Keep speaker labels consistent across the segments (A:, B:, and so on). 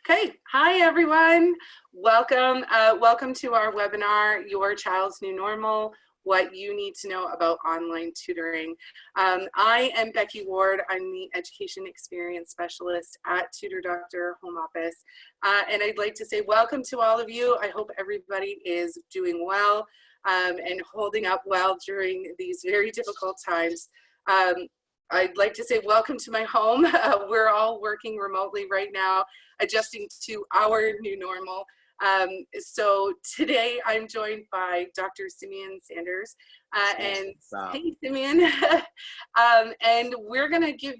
A: Okay, hi everyone. Welcome to our webinar, Your Child's New Normal, What You Need to Know About Online Tutoring. I am Becky Ward. I'm the Education Experience Specialist at Tutor Doctor Home Office. And I'd like to say welcome to all of you. I hope everybody is doing well and holding up well during these very difficult times. I'd like to say welcome to my home. We're all working remotely right now, adjusting to our new normal. So today I'm joined by Dr. Simeon Sanders. And hey, Simeon. And we're going to give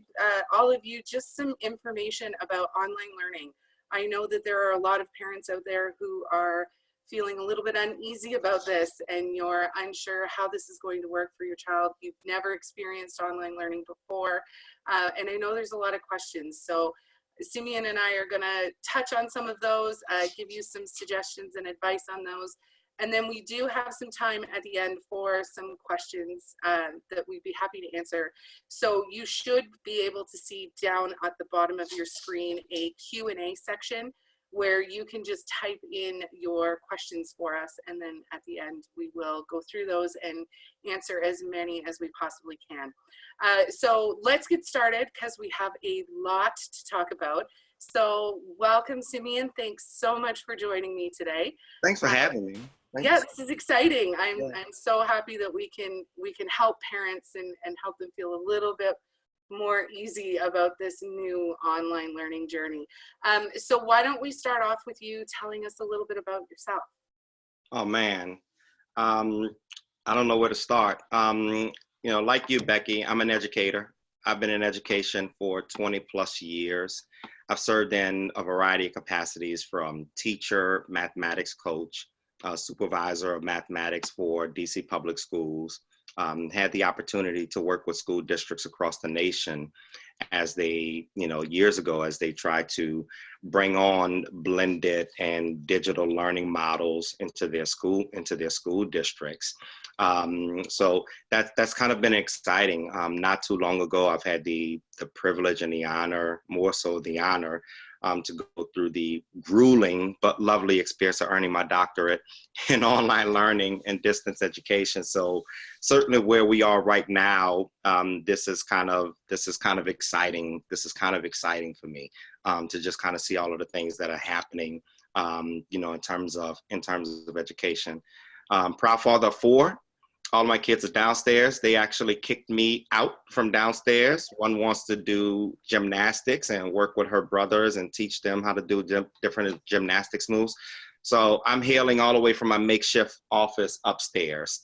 A: all of you just some information about online learning. I know that there are a lot of parents out there who are feeling a little bit uneasy about this and you're unsure how this is going to work for your child. You've never experienced online learning before. And I know there's a lot of questions. So Simeon and I are gonna touch on some of those, give you some suggestions and advice on those. And then we do have some time at the end for some questions that we'd be happy to answer. So you should be able to see down at the bottom of your screen a Q&A section where you can just type in your questions for us, and then at the end we will go through those and answer as many as we possibly can. So let's get started because we have a lot to talk about. So welcome, Simeon. Thanks so much for joining me today.
B: Thanks for having me.
A: Yeah, this is exciting. I'm so happy that we can help parents and help them feel a little bit more easy about this new online learning journey. So why don't we start off with you telling us a little bit about yourself?
B: Oh man, I don't know where to start. You know, like you, Becky, I'm an educator. I've been in education for 20 plus years. I've served in a variety of capacities, from teacher, mathematics coach, supervisor of mathematics for DC public schools. Had the opportunity to work with school districts across the nation as they, years ago, as they tried to bring on blended and digital learning models into their school districts. So that's kind of been exciting. Not too long ago, I've had the privilege and the honor, more so the honor, to go through the grueling but lovely experience of earning my doctorate in online learning and distance education. So certainly where we are right now, this is kind of exciting. This is kind of exciting for me, to just kind of see all of the things that are happening, in terms of education. Proud father of 4. All my kids are downstairs. They actually kicked me out from downstairs. One wants to do gymnastics and work with her brothers and teach them how to do different gymnastics moves. So I'm hailing all the way from my makeshift office upstairs,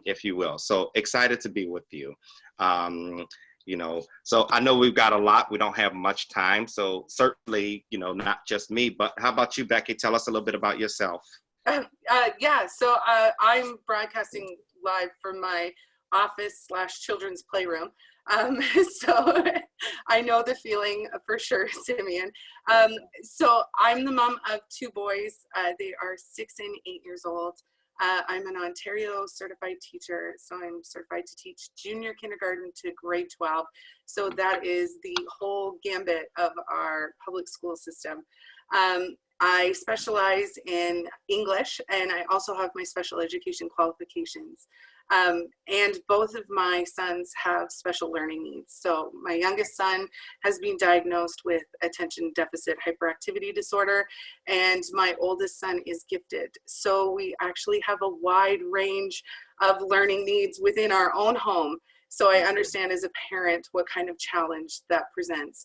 B: if you will. So excited to be with you. So I know we've got a lot. We don't have much time. So certainly, not just me, but how about you, Becky? Tell us a little bit about yourself.
A: So I'm broadcasting live from my office / children's playroom. So I know the feeling for sure, Simeon. So I'm the mom of 2 boys. They are 6 and 8 years old. I'm an Ontario certified teacher, so I'm certified to teach junior kindergarten to grade 12. So that is the whole gambit of our public school system. I specialize in English, and I also have my special education qualifications. And both of my sons have special learning needs. So my youngest son has been diagnosed with attention deficit hyperactivity disorder, and my oldest son is gifted. So we actually have a wide range of learning needs within our own home. So I understand as a parent what kind of challenge that presents.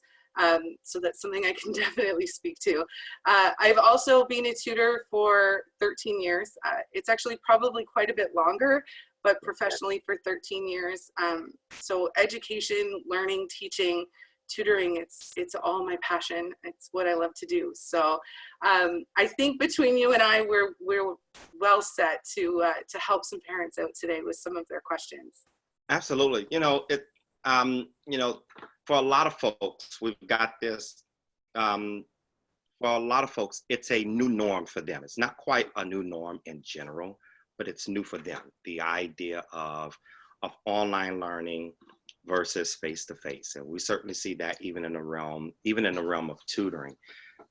A: So that's something I can definitely speak to. I've also been a tutor for 13 years. It's actually probably quite a bit longer, but professionally for 13 years. So education, learning, teaching, tutoring, it's all my passion. It's what I love to do. So I think between you and I, we're well set to help some parents out today with some of their questions.
B: Absolutely. For a lot of folks, we've got this, for a lot of folks, it's a new norm for them. It's not quite a new norm in general, but it's new for them. The idea of online learning versus face-to-face. And we certainly see that even in the realm of tutoring.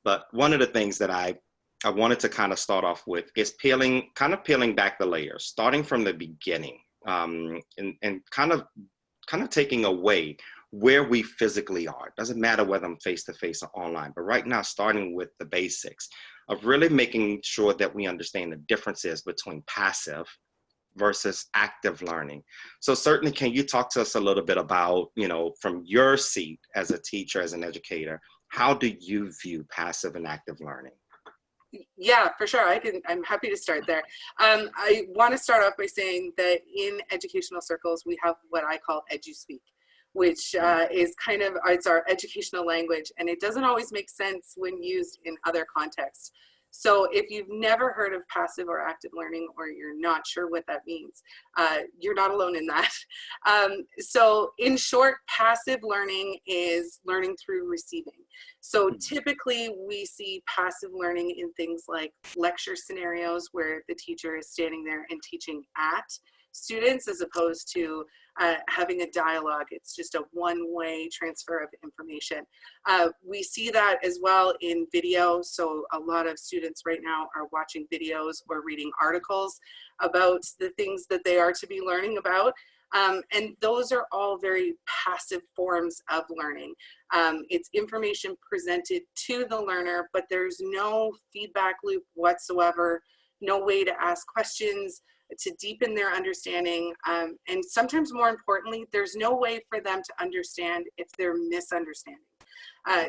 B: But one of the things that I wanted to kind of start off with is peeling back the layers, starting from the beginning, and kind of taking away where we physically are. It doesn't matter whether I'm face-to-face or online, but right now, starting with the basics of really making sure that we understand the differences between passive versus active learning. So certainly, can you talk to us a little bit about, from your seat as a teacher, as an educator, how do you view passive and active learning?
A: Yeah, for sure. I'm happy to start there. I want to start off by saying that in educational circles, we have what I call EduSpeak, which is it's our educational language, and it doesn't always make sense when used in other contexts. So if you've never heard of passive or active learning, or you're not sure what that means, you're not alone in that. So in short, passive learning is learning through receiving. So typically we see passive learning in things like lecture scenarios where the teacher is standing there and teaching at students, as opposed to having a dialogue. It's just a one-way transfer of information. We see that as well in video. So a lot of students right now are watching videos or reading articles about the things that they are to be learning about. And those are all very passive forms of learning. It's information presented to the learner, but there's no feedback loop whatsoever, no way to ask questions, to deepen their understanding. And sometimes more importantly, there's no way for them to understand if they're misunderstanding.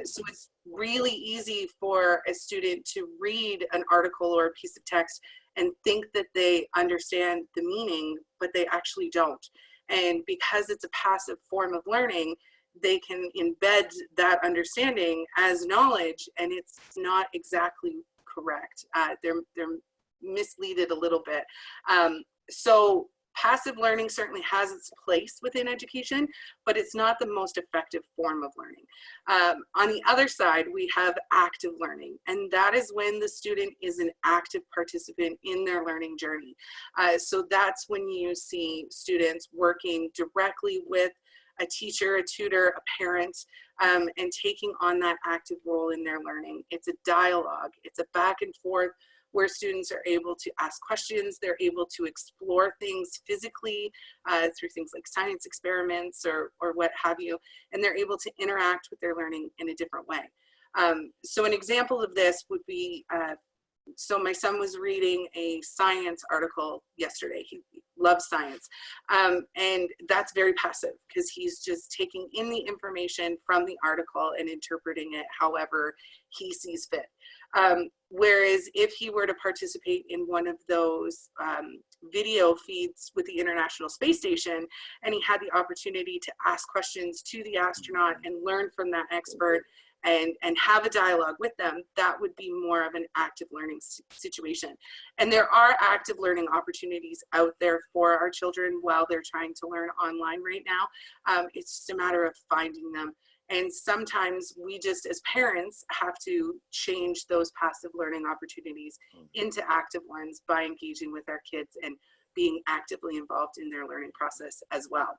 A: So it's really easy for a student to read an article or a piece of text and think that they understand the meaning, but they actually don't. And because it's a passive form of learning, they can embed that understanding as knowledge, and it's not exactly correct. They're misleaded a little bit. So passive learning certainly has its place within education, but it's not the most effective form of learning. On the other side, we have active learning, and that is when the student is an active participant in their learning journey. So that's when you see students working directly with a teacher, a tutor, a parent, and taking on that active role in their learning. It's a dialogue, it's a back and forth where students are able to ask questions, they're able to explore things physically through things like science experiments or what have you, and they're able to interact with their learning in a different way. So an example of this would be, so my son was reading a science article yesterday. He loves science. And that's very passive because he's just taking in the information from the article and interpreting it however he sees fit. Whereas if he were to participate in one of those video feeds with the International Space Station, and he had the opportunity to ask questions to the astronaut and learn from that expert, and have a dialogue with them, that would be more of an active learning situation. And there are active learning opportunities out there for our children while they're trying to learn online right now. It's just a matter of finding them. And sometimes we just, as parents, have to change those passive learning opportunities into active ones by engaging with our kids and being actively involved in their learning process as well.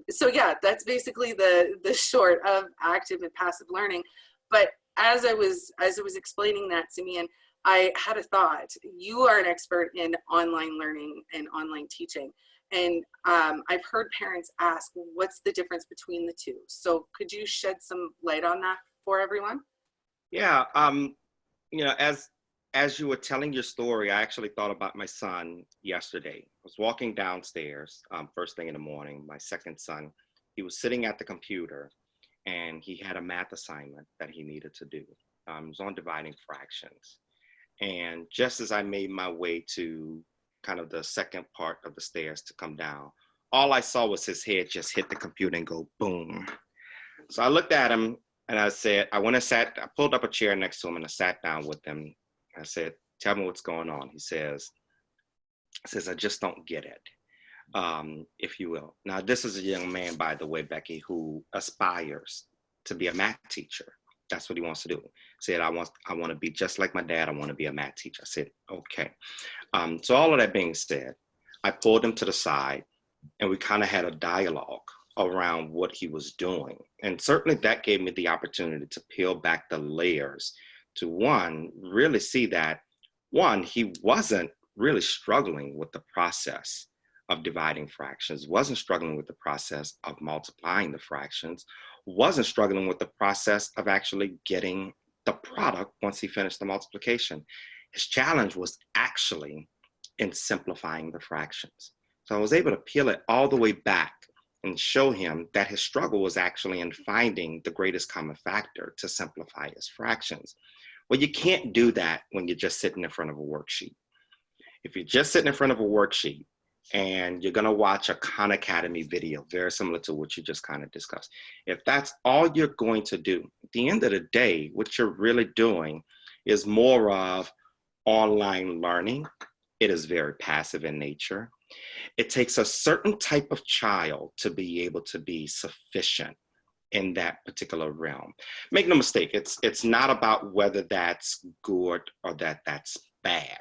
A: So yeah, that's basically the short of active and passive learning. But as I was explaining that, Simeon, I had a thought. You are an expert in online learning and online teaching. And I've heard parents ask, what's the difference between the two? So could you shed some light on that for everyone?
B: Yeah, as you were telling your story, I actually thought about my son yesterday. I was walking downstairs first thing in the morning. My second son, he was sitting at the computer and he had a math assignment that he needed to do. It was on dividing fractions. And just as I made my way to kind of the second part of the stairs to come down, all I saw was his head just hit the computer and go boom. So I looked at him and I said, I pulled up a chair next to him and I sat down with him. I said, tell me what's going on. He says, I just don't get it, if you will. Now, this is a young man, by the way, Becky, who aspires to be a math teacher. That's what he wants to do. He said, I want to be just like my dad. I want to be a math teacher. I said, okay. So all of that being said, I pulled him to the side and we kind of had a dialogue around what he was doing. And certainly that gave me the opportunity to peel back the layers to one, really see that one, he wasn't really struggling with the process of dividing fractions, wasn't struggling with the process of multiplying the fractions, wasn't struggling with the process of actually getting the product once he finished the multiplication. His challenge was actually in simplifying the fractions. So I was able to peel it all the way back and show him that his struggle was actually in finding the greatest common factor to simplify his fractions. Well, you can't do that when you're just sitting in front of a worksheet. If you're just sitting in front of a worksheet and you're gonna watch a Khan Academy video, very similar to what you just kind of discussed, if that's all you're going to do, at the end of the day, what you're really doing is more of online learning. It is very passive in nature. It takes a certain type of child to be able to be sufficient in that particular realm. Make no mistake, it's not about whether that's good or that's bad.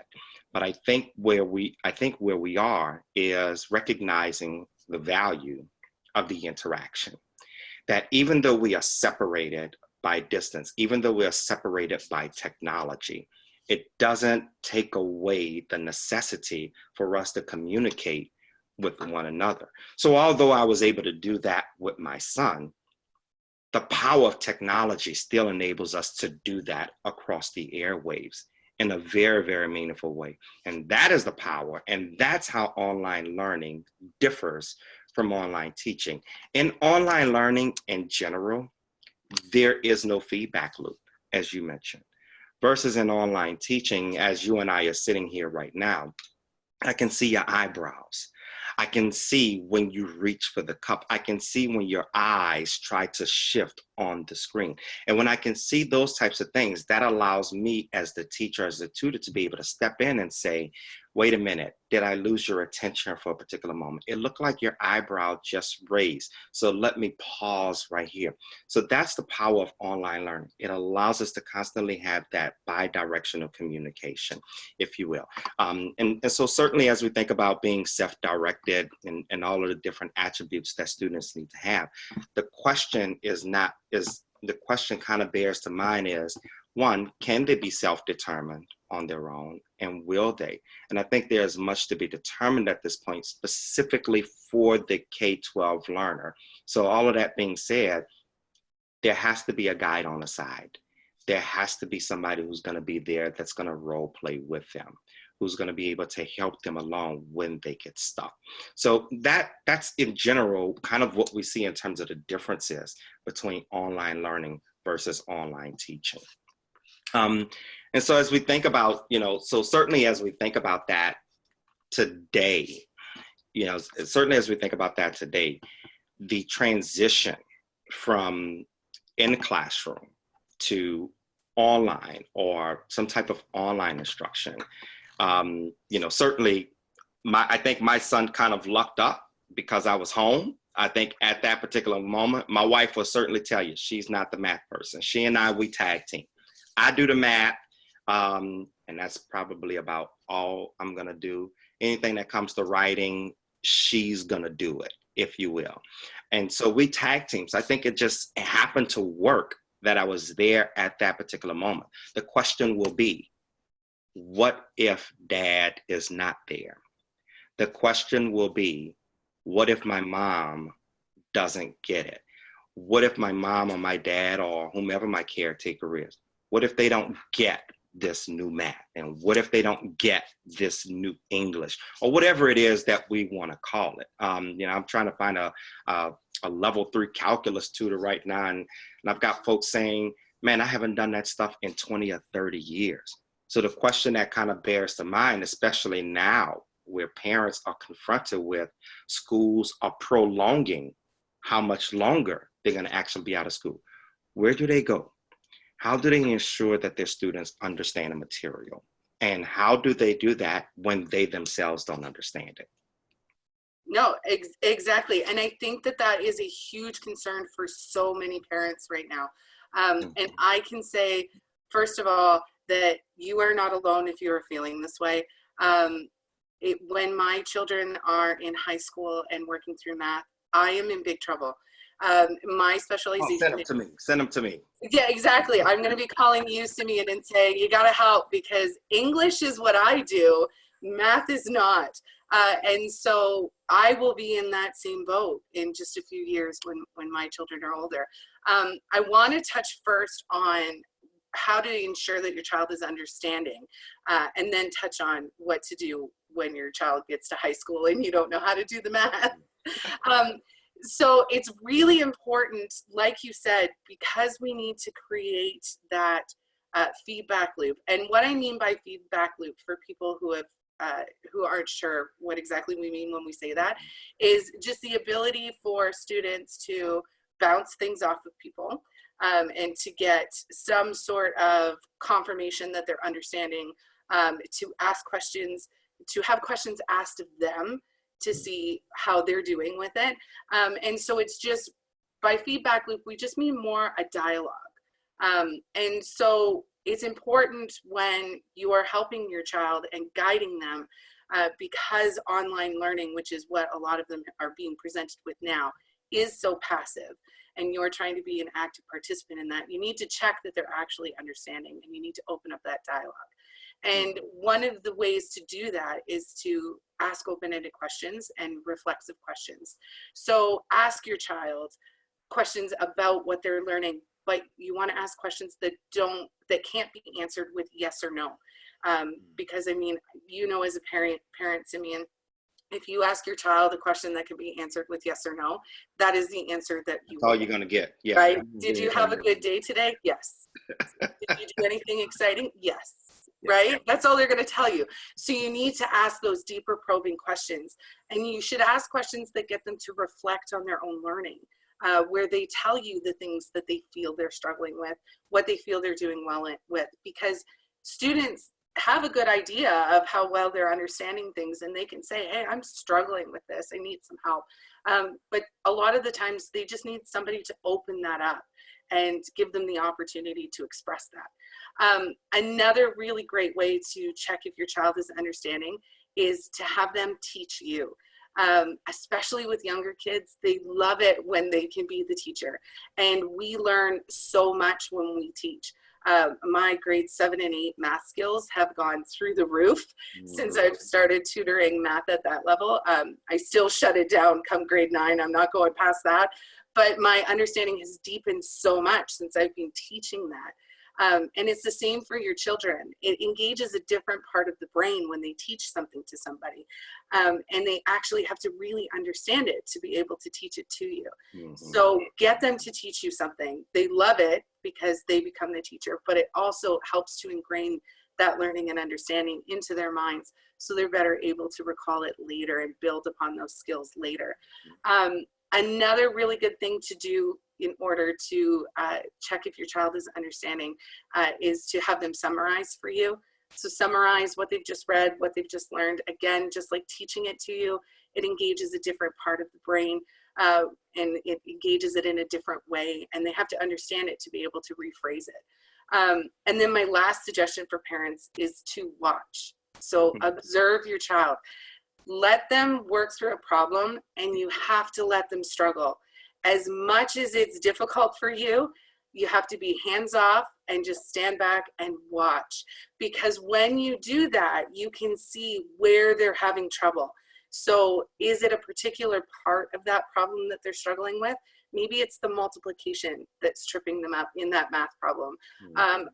B: But I think where we are is recognizing the value of the interaction. That even though we are separated by distance, even though we are separated by technology, it doesn't take away the necessity for us to communicate with one another. So although I was able to do that with my son, the power of technology still enables us to do that across the airwaves in a very, very meaningful way. And that is the power. And that's how online learning differs from online teaching. In online learning in general, there is no feedback loop, as you mentioned, versus in online teaching, as you and I are sitting here right now, I can see your eyebrows. I can see when you reach for the cup. I can see when your eyes try to shift on the screen. And when I can see those types of things, that allows me as the teacher, as the tutor, to be able to step in and say, wait a minute, did I lose your attention for a particular moment? It looked like your eyebrow just raised. So let me pause right here. So that's the power of online learning. It allows us to constantly have that bi-directional communication, if you will. And so certainly as we think about being self-directed and all of the different attributes that students need to have, the question the question kind of bears to mind is, one, can they be self-determined on their own, and will they? And I think there's much to be determined at this point, specifically for the K-12 learner. So all of that being said, there has to be a guide on the side. There has to be somebody who's going to be there that's going to role play with them, who's going to be able to help them along when they get stuck. So that's in general kind of what we see in terms of the differences between online learning versus online teaching. And so as we think about, so certainly as we think about that today, certainly as we think about that today, the transition from in the classroom to online or some type of online instruction, certainly I think my son kind of lucked up because I was home. I think at that particular moment, my wife will certainly tell you, she's not the math person. She and I, we tag team. I do the math, and that's probably about all I'm gonna do. Anything that comes to writing, she's gonna do it, if you will. And so we tag teams. I think it just happened to work that I was there at that particular moment. The question will be, what if dad is not there? The question will be, what if my mom doesn't get it? What if my mom or my dad or whomever my caretaker is, what if they don't get this new math? And what if they don't get this new English, or whatever it is that we want to call it? I'm trying to find a level 3 calculus tutor right now, and I've got folks saying, man, I haven't done that stuff in 20 or 30 years. So the question that kind of bears to mind, especially now where parents are confronted with schools are prolonging how much longer they're going to actually be out of school, where do they go? How do they ensure that their students understand the material? And how do they do that when they themselves don't understand it?
A: No, exactly. And I think that is a huge concern for so many parents right now. And I can say, first of all, that you are not alone if you are feeling this way. When my children are in high school and working through math, I am in big trouble. My specialization.
B: Send them to me. Send them to me.
A: Yeah, exactly. I'm going to be calling you, Simeon, and saying, you got to help, because English is what I do. Math is not. And so I will be in that same boat in just a few years when my children are older. I want to touch first on how to ensure that your child is understanding, and then touch on what to do when your child gets to high school and you don't know how to do the math. So it's really important, like you said, because we need to create that feedback loop. And what I mean by feedback loop, for people who aren't sure what exactly we mean when we say that, is just the ability for students to bounce things off of people, and to get some sort of confirmation that they're understanding, to ask questions, to have questions asked of them, to see how they're doing with it. And so it's just, by feedback loop, we just mean more a dialogue. And so it's important when you are helping your child and guiding them, because online learning, which is what a lot of them are being presented with now, is so passive, and you're trying to be an active participant in that, you need to check that they're actually understanding, and you need to open up that dialogue. And one of the ways to do that is to ask open-ended questions and reflexive questions. So ask your child questions about what they're learning, but you want to ask questions that can't be answered with yes or no. Because I mean, you know, as a parent, Simeon, if you ask your child a question that can be answered with yes or no, that is the answer that you
B: That's all you're going to get. Yeah.
A: Right? Did you have a good day today? Yes. Did you do anything exciting? Yes. Right? That's all they're going to tell you. So you need to ask those deeper probing questions, and you should ask questions that get them to reflect on their own learning, where they tell you the things that they feel they're struggling with, what they feel they're doing well with, because students have a good idea of how well they're understanding things, and they can say, hey, I'm struggling with this, I need some help. But a lot of the times they just need somebody to open that up and give them the opportunity to express that. Another really great way to check if your child is understanding is to have them teach you. Especially with younger kids, they love it when they can be the teacher. And we learn so much when we teach. My grade 7 and 8 math skills have gone through the roof since I've started tutoring math at that level. I still shut it down come grade 9. I'm not going past that. But my understanding has deepened so much since I've been teaching that. And it's the same for your children. It engages a different part of the brain when they teach something to somebody. And they actually have to really understand it to be able to teach it to you. So get them to teach you something. They love it because they become the teacher, but it also helps to ingrain that learning and understanding into their minds, so they're better able to recall it later and build upon those skills later. Another really good thing to do in order to check if your child is understanding is to have them summarize for you. So summarize what they've just read, what they've just learned. Again, just like teaching it to you, it engages a different part of the brain, and it engages it in a different way, and they have to understand it to be able to rephrase it. And then my last suggestion for parents is to watch. So observe your child. Let them work through a problem, and you have to let them struggle. As much as it's difficult for you, you have to be hands off and just stand back and watch. Because when you do that, you can see where they're having trouble. So is it a particular part of that problem that they're struggling with? Maybe it's the multiplication that's tripping them up in that math problem.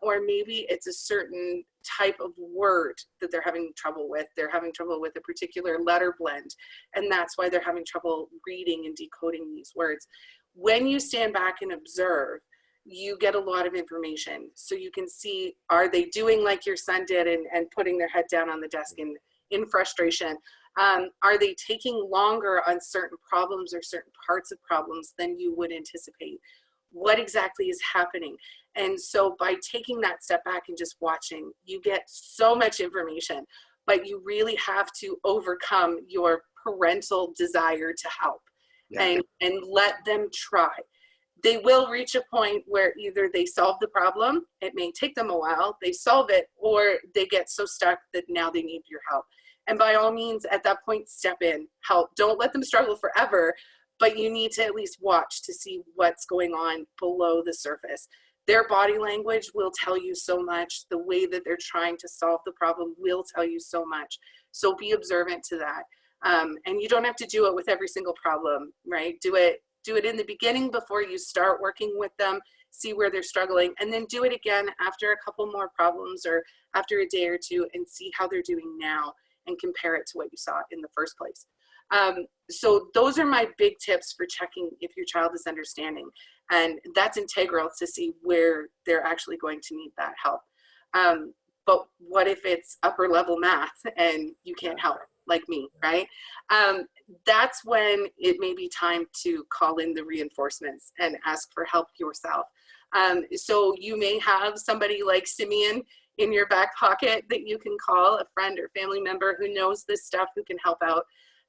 A: Or maybe it's a certain type of word that they're having trouble with. They're having trouble with a particular letter blend, and that's why they're having trouble reading and decoding these words. When you stand back and observe, you get a lot of information. So you can see, are they doing like your son did and putting their head down on the desk in frustration? Are they taking longer on certain problems or certain parts of problems than you would anticipate? What exactly is happening? And so by taking that step back and just watching, you get so much information, but you really have to overcome your parental desire to help. And let them try. They will reach a point where either they solve the problem, it may take them a while, they solve it, or they get so stuck that now they need your help. And by all means, at that point, step in, help. Don't let them struggle forever, but you need to at least watch to see what's going on below the surface. Their body language will tell you so much. The way that they're trying to solve the problem will tell you so much. So be observant to that. And you don't have to do it with every single problem, right? Do it in the beginning before you start working with them, see where they're struggling, and then do it again after a couple more problems or after a day or two and see how they're doing now and compare it to what you saw in the first place. So those are my big tips for checking if your child is understanding. And that's integral to see where they're actually going to need that help. But what if it's upper level math and you can't help, like me, right? That's when it may be time to call in the reinforcements and ask for help yourself. So you may have somebody like Simeon in your back pocket that you can call, a friend or family member who knows this stuff, who can help out.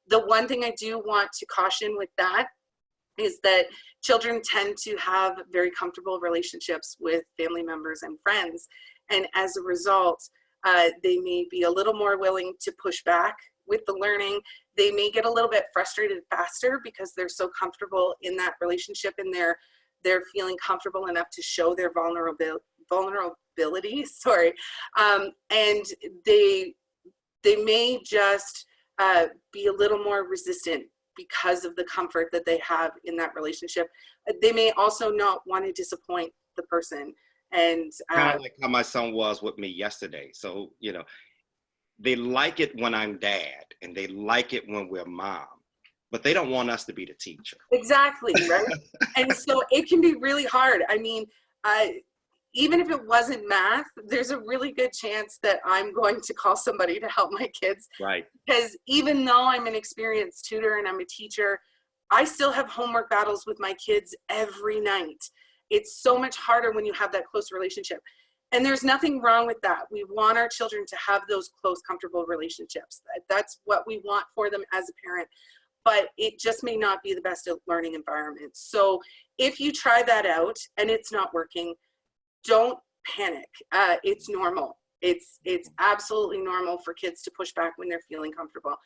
A: The one thing I do want to caution with that is that children tend to have very comfortable relationships with family members and friends. And as a result, they may be a little more willing to push back with the learning. They may get a little bit frustrated faster because they're so comfortable in that relationship and they're feeling comfortable enough to show their vulnerability, sorry. And they may just be a little more resistant because of the comfort that they have in that relationship. They may also not want to disappoint the person. And
B: kind of like how my son was with me yesterday. So, you know, they like it when I'm dad and they like it when we're mom, but they don't want us to be the teacher.
A: Exactly, right? And so it can be really hard. I mean, even if it wasn't math, there's a really good chance that I'm going to call somebody to help my kids.
B: Right.
A: Because even though I'm an experienced tutor and I'm a teacher, I still have homework battles with my kids every night. It's so much harder when you have that close relationship. And there's nothing wrong with that. We want our children to have those close, comfortable relationships. That's what we want for them as a parent. But it just may not be the best learning environment. So if you try that out and it's not working, don't panic. It's normal. It's absolutely normal for kids to push back when they're feeling comfortable.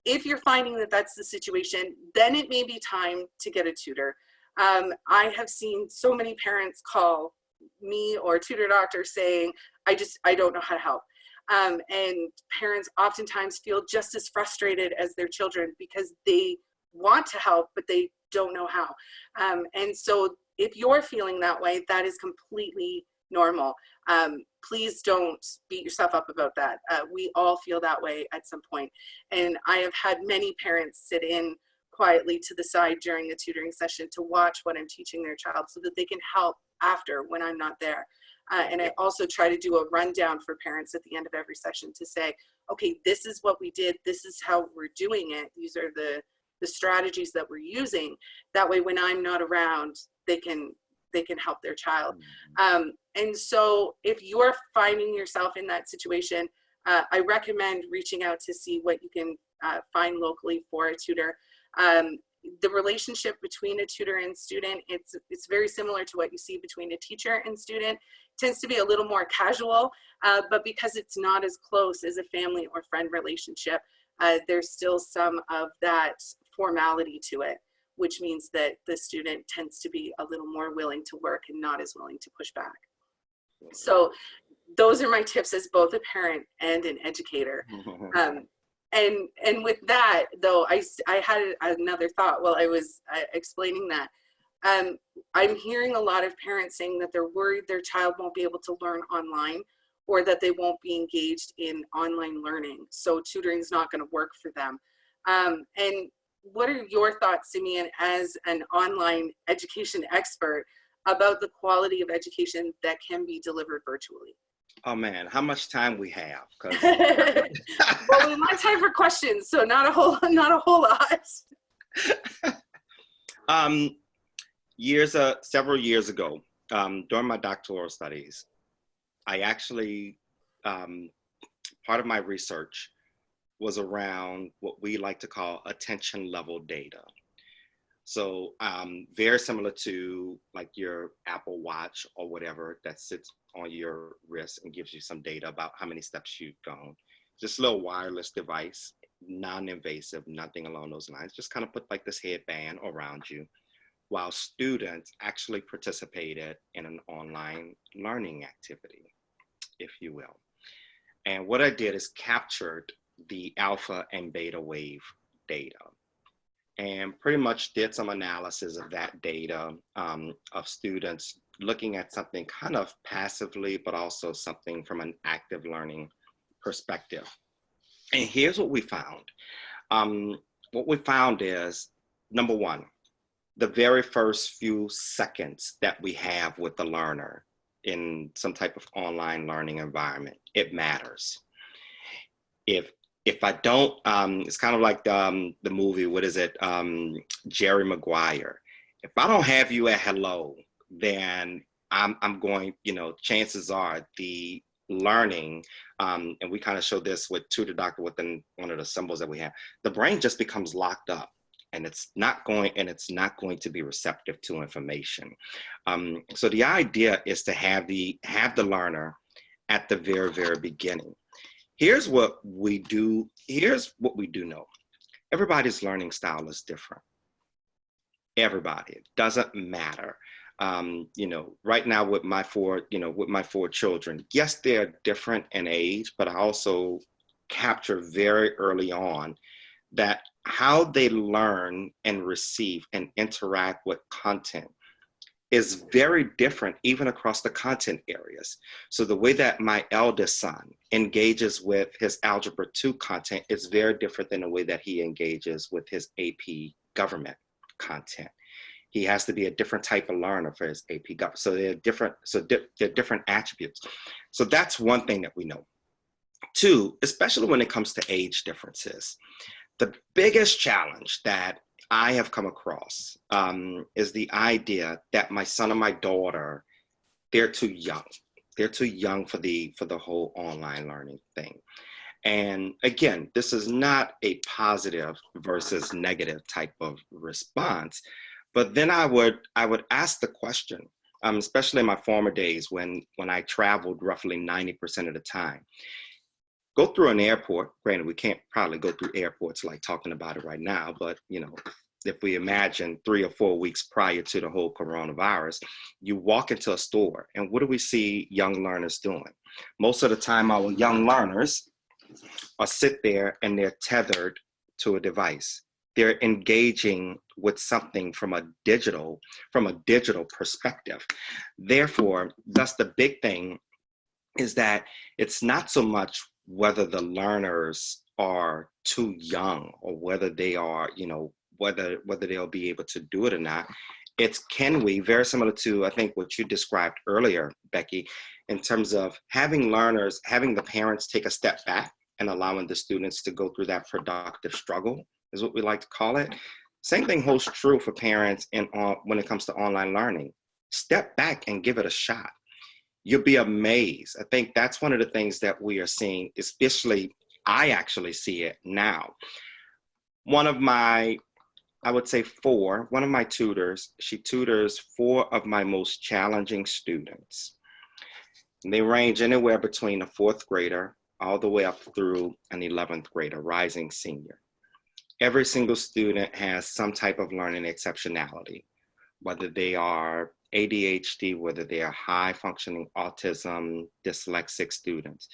A: If you're finding that that's the situation, then it may be time to get a tutor. I have seen so many parents call me or Tutor Doctor saying, I don't know how to help. And parents oftentimes feel just as frustrated as their children because they want to help, but they don't know how. And so if you're feeling that way, that is completely normal. Please don't beat yourself up about that. We all feel that way at some point. And I have had many parents sit in quietly to the side during the tutoring session to watch what I'm teaching their child so that they can help after when I'm not there. And I also try to do a rundown for parents at the end of every session to say, okay, this is what we did. This is how we're doing it. These are the strategies that we're using. That way, when I'm not around, they can help their child. And so if you're finding yourself in that situation, I recommend reaching out to see what you can find locally for a tutor. The relationship between a tutor and student, it's very similar to what you see between a teacher and student. It tends to be a little more casual, but because it's not as close as a family or friend relationship, there's still some of that formality to it, which means that the student tends to be a little more willing to work and not as willing to push back. So those are my tips as both a parent and an educator. And with that, though, I had another thought while I was explaining that. I'm hearing a lot of parents saying that they're worried their child won't be able to learn online or that they won't be engaged in online learning. So tutoring is not going to work for them. And what are your thoughts, Simeon, as an online education expert about the quality of education that can be delivered virtually?
B: Oh man, how much time we have?
A: Well, we want time for questions, so not a whole lot.
B: Several years ago, during my doctoral studies, I actually, part of my research was around what we like to call attention level data. So very similar to like your Apple Watch or whatever that sits on your wrist and gives you some data about how many steps you've gone. Just a little wireless device. non-invasive, nothing along those lines. Just kind of put like this headband around you while students actually participated in an online learning activity, if you will. And what I did is captured the alpha and beta wave data and pretty much did some analysis of that data of students looking at something kind of passively, but also something from an active learning perspective. And here's what we found. What we found is, number one, the very first few seconds that we have with the learner in some type of online learning environment, it matters. If I don't, it's kind of like the movie, what is it, Jerry Maguire. If I don't have you at hello, then I'm going, you know, chances are the learning, and we kind of show this with Tutor Doctor within one of the symbols that we have, the brain just becomes locked up. And it's not going to be receptive to information. So the idea is to have the learner at the very, very beginning. Here's what we do know. Everybody's learning style is different. Everybody, it doesn't matter. You know, right now with my four children, yes, they're different in age, but I also capture very early on that how they learn and receive and interact with content is very different even across the content areas. So the way that my eldest son engages with his Algebra 2 content is very different than the way that he engages with his AP government content. He has to be a different type of learner for his AP government. So they're different, they're different attributes. So that's one thing that we know. Two, especially when it comes to age differences, the biggest challenge that I have come across is the idea that my son and my daughter, they're too young. They're too young for the whole online learning thing. And again, this is not a positive versus negative type of response, but then I would ask the question, especially in my former days when I traveled roughly 90% of the time. Go through an airport. Granted, we can't probably go through airports like talking about it right now, but you know, if we imagine 3 or 4 weeks prior to the whole coronavirus, you walk into a store and what do we see young learners doing? Most of the time, our young learners are sit there and they're tethered to a device. They're engaging with something from a digital perspective. Therefore, that's the big thing, is that it's not so much whether the learners are too young or whether they are, you know, whether they'll be able to do it or not. It's can we, very similar to, I think, what you described earlier, Becky, in terms of having learners, having the parents take a step back and allowing the students to go through that productive struggle, is what we like to call it. Same thing holds true for parents when it comes to online learning. Step back and give it a shot. You'll be amazed. I think that's one of the things that we are seeing, especially I actually see it now. One of my tutors, she tutors 4 of my most challenging students. And they range anywhere between a 4th grader all the way up through an 11th grader, rising senior. Every single student has some type of learning exceptionality, whether they are ADHD, whether they are high functioning autism, dyslexic students.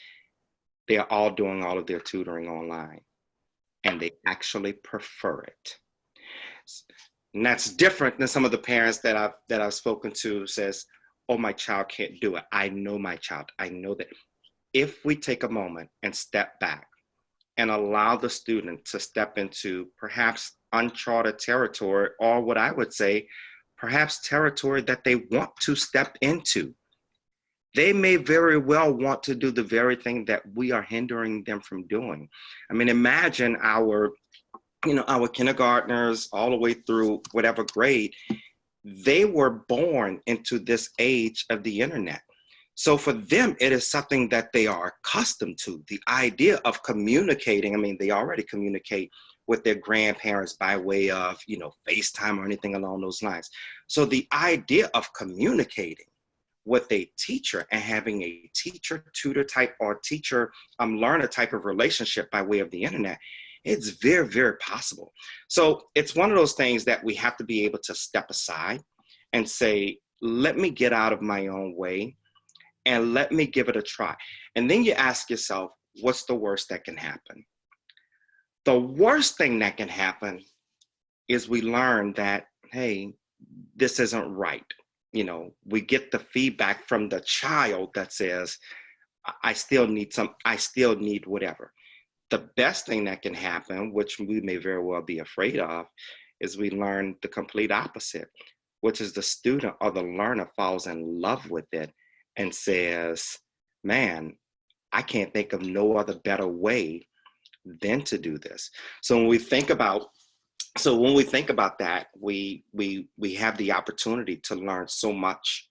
B: They are all doing all of their tutoring online and they actually prefer it. And that's different than some of the parents that I've spoken to says, oh, my child can't do it. I know my child, I know that. If we take a moment and step back and allow the student to step into perhaps uncharted territory, or what I would say, perhaps territory that they want to step into. They may very well want to do the very thing that we are hindering them from doing. I mean, imagine our kindergartners all the way through whatever grade, they were born into this age of the internet. So for them, it is something that they are accustomed to. The idea of communicating, I mean, they already communicate with their grandparents by way of, you know, FaceTime or anything along those lines. So the idea of communicating with a teacher and having a teacher tutor type or teacher learner type of relationship by way of the internet It's very, very possible. So it's one of those things that we have to be able to step aside and say, let me get out of my own way and let me give it a try. And then you ask yourself, what's the worst that can happen? The worst thing that can happen is we learn that, hey, this isn't right. You know, we get the feedback from the child that says, I still need whatever. The best thing that can happen, which we may very well be afraid of, is we learn the complete opposite, which is the student or the learner falls in love with it and says, man, I can't think of no other better way than to do this. So when we think about that, we have the opportunity to learn so much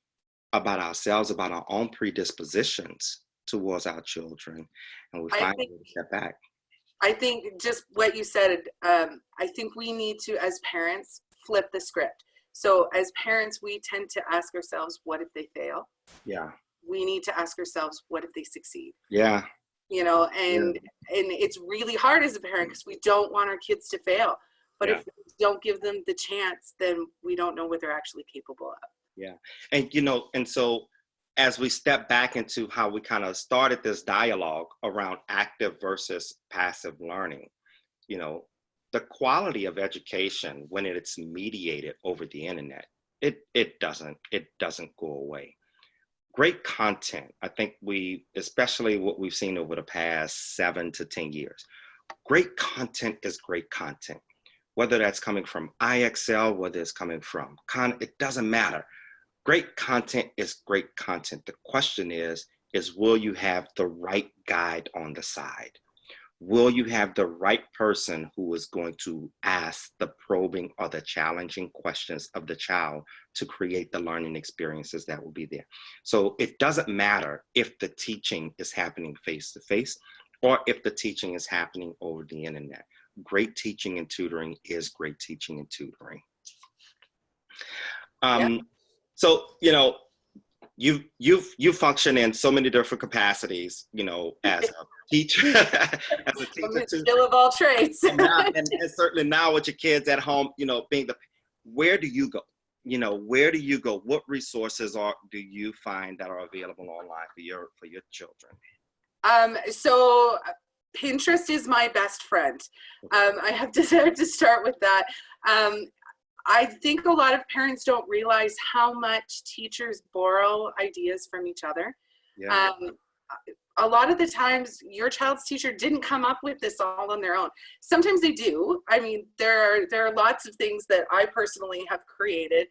B: about ourselves, about our own predispositions towards our children, and we find a way to step back.
A: I think just what you said, I think we need to, as parents, flip the script. So as parents, we tend to ask ourselves, what if they fail?
B: Yeah.
A: We need to ask ourselves, what if they succeed?
B: Yeah.
A: You know, and it's really hard as a parent because we don't want our kids to fail. But if we don't give them the chance, then we don't know what they're actually capable of.
B: Yeah. And, you know, and so as we step back into how we kind of started this dialogue around active versus passive learning, you know, the quality of education when it's mediated over the internet, it doesn't go away. Great content. I think especially what we've seen over the past 7 to 10 years, great content is great content. Whether that's coming from IXL, whether it's coming from it doesn't matter. Great content is great content. The question is will you have the right guide on the side? Will you have the right person who is going to ask the probing or the challenging questions of the child to create the learning experiences that will be there? So it doesn't matter if the teaching is happening face-to-face or if the teaching is happening over the internet. Great teaching and tutoring is great teaching and tutoring. So, you know, you function in so many different capacities, you know, as a teacher, as a teacher too.
A: Jill of all trades.
B: and certainly now with your kids at home, you know, where do you go? You know, where do you go? What resources do you find that are available online for your children?
A: So Pinterest is my best friend. I have to start with that. I think a lot of parents don't realize how much teachers borrow ideas from each other.
B: Yeah.
A: A lot of the times your child's teacher didn't come up with this all on their own. Sometimes they do. I mean, there are lots of things that I personally have created,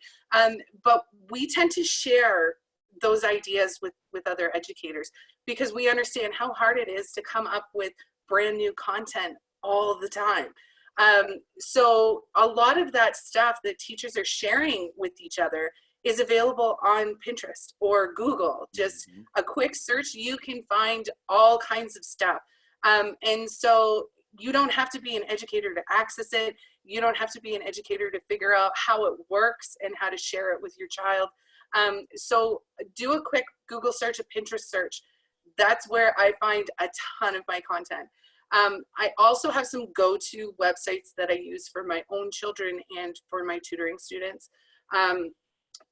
A: but we tend to share those ideas with other educators because we understand how hard it is to come up with brand new content all the time. So a lot of that stuff that teachers are sharing with each other is available on Pinterest or Google. Just a quick search, you can find all kinds of stuff. And so you don't have to be an educator to access it. You don't have to be an educator to figure out how it works and how to share it with your child. So do a quick Google search, a Pinterest search. That's where I find a ton of my content. I also have some go-to websites that I use for my own children and for my tutoring students.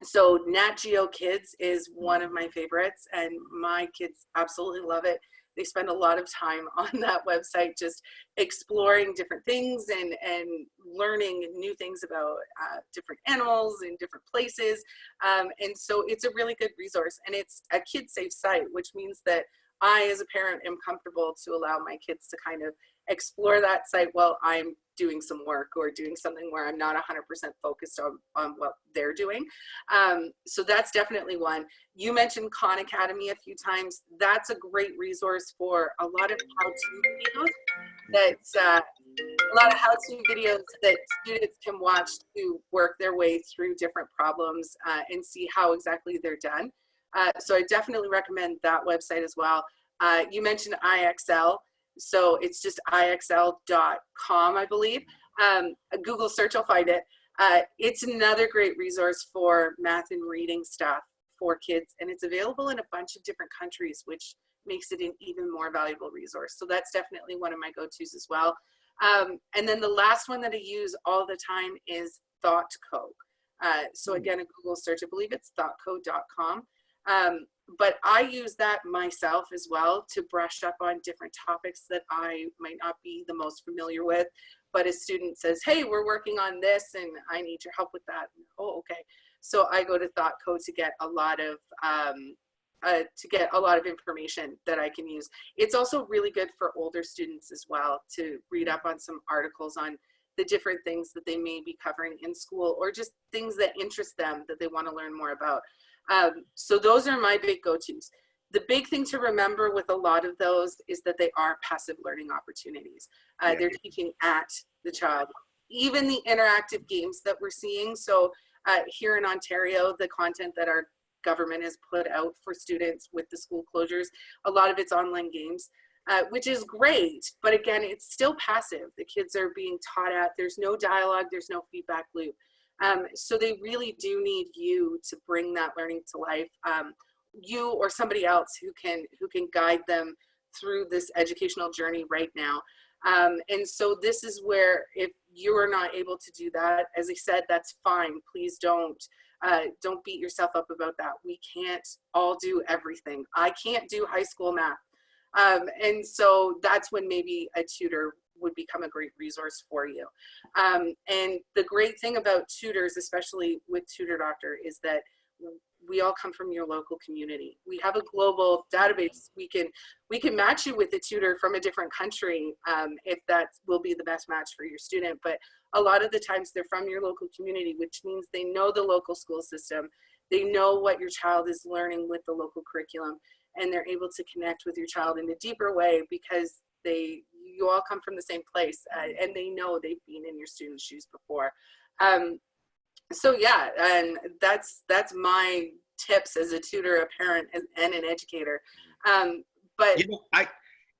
A: So Nat Geo Kids is one of my favorites, and my kids absolutely love it. They spend a lot of time on that website just exploring different things and learning new things about different animals in different places. And so it's a really good resource, and it's a kid-safe site, which means that I, as a parent, am comfortable to allow my kids to kind of explore that site while I'm doing some work or doing something where I'm not 100% focused on what they're doing. So that's definitely one. You mentioned Khan Academy a few times. That's a great resource for a lot of how-to videos that students can watch to work their way through different problems and see how exactly they're done. So I definitely recommend that website as well. You mentioned IXL, so it's just IXL.com, I believe. A Google search, I'll find it. It's another great resource for math and reading stuff for kids, and it's available in a bunch of different countries, which makes it an even more valuable resource. So that's definitely one of my go-tos as well. And then the last one that I use all the time is ThoughtCo. So again, a Google search, I believe it's thoughtco.com. But I use that myself as well to brush up on different topics that I might not be the most familiar with. But a student says, hey, we're working on this and I need your help with that. Oh, okay. So I go to ThoughtCo to get a lot of information that I can use. It's also really good for older students as well to read up on some articles on the different things that they may be covering in school, or just things that interest them that they want to learn more about. So those are my big go-tos. The big thing to remember with a lot of those is that they are passive learning opportunities. They're teaching at the child. Even the interactive games that we're seeing. So here in Ontario, the content that our government has put out for students with the school closures, a lot of it's online games, which is great. But again, it's still passive. The kids are being taught at, there's no dialogue, there's no feedback loop. So they really do need you to bring that learning to life. You or somebody else who can guide them through this educational journey right now. And so this is where, if you are not able to do that, as I said, that's fine. Please don't beat yourself up about that. We can't all do everything. I can't do high school math. And so that's when maybe a tutor would become a great resource for you. And the great thing about tutors, especially with Tutor Doctor, is that we all come from your local community. We have a global database. We can match you with a tutor from a different country if that will be the best match for your student. But a lot of the times they're from your local community, which means they know the local school system. They know what your child is learning with the local curriculum, and they're able to connect with your child in a deeper way because you all come from the same place, and they know they've been in your student's shoes before. So yeah, and that's my tips as a tutor, a parent, and an educator. But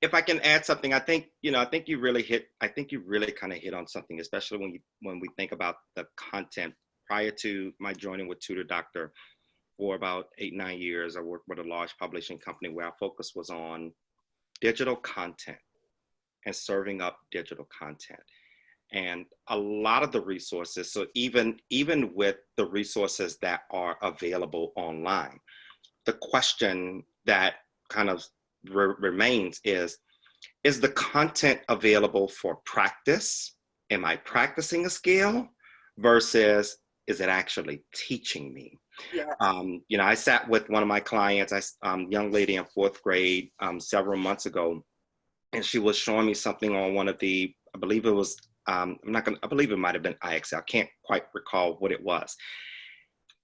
B: if I can add something, I think you really kind of hit on something, especially when we think about the content. Prior to my joining with Tutor Doctor, for about 8-9 years, I worked with a large publishing company where our focus was on digital content and serving up digital content. And a lot of the resources, so even with the resources that are available online, the question that kind of remains is the content available for practice? Am I practicing a skill versus is it actually teaching me?
A: yeah.
B: I sat with one of my clients, young lady in 4th grade, several months ago, and she was showing me something on one of the, I believe it was, I believe it might have been IXL. I can't quite recall what it was.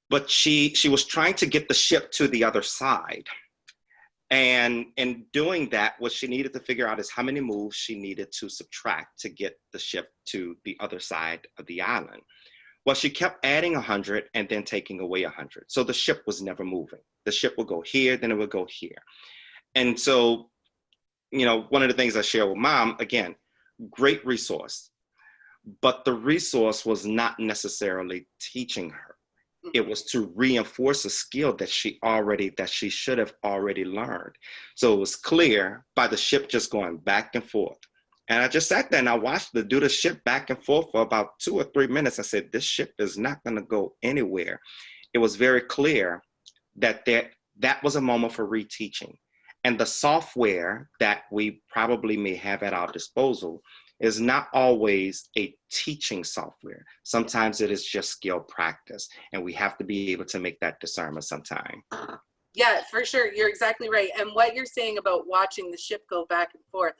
B: But she was trying to get the ship to the other side. And in doing that, what she needed to figure out is how many moves she needed to subtract to get the ship to the other side of the island. Well, she kept adding 100 and then taking away 100. So the ship was never moving. The ship would go here, then it would go here. And so, one of the things I share with Mom, again, great resource, but the resource was not necessarily teaching her. It was to reinforce a skill that she should have already learned. So it was clear by the ship just going back and forth. And I just sat there and I watched her do the ship back and forth for about 2 or 3 minutes. I said, this ship is not going to go anywhere. It was very clear that that was a moment for reteaching. And the software that we probably may have at our disposal is not always a teaching software. Sometimes it is just skill practice. And we have to be able to make that discernment sometime.
A: Yeah, for sure. You're exactly right. And what you're saying about watching the ship go back and forth,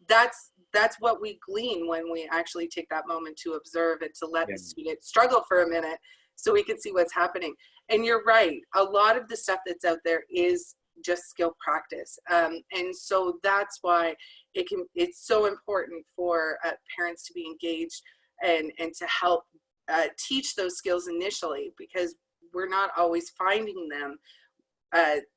A: that's what we glean when we actually take that moment to observe and to let the student struggle for a minute so we can see what's happening. And you're right. A lot of the stuff that's out there is just skill practice. And so that's why it's so important for parents to be engaged and to help teach those skills initially, because we're not always finding them.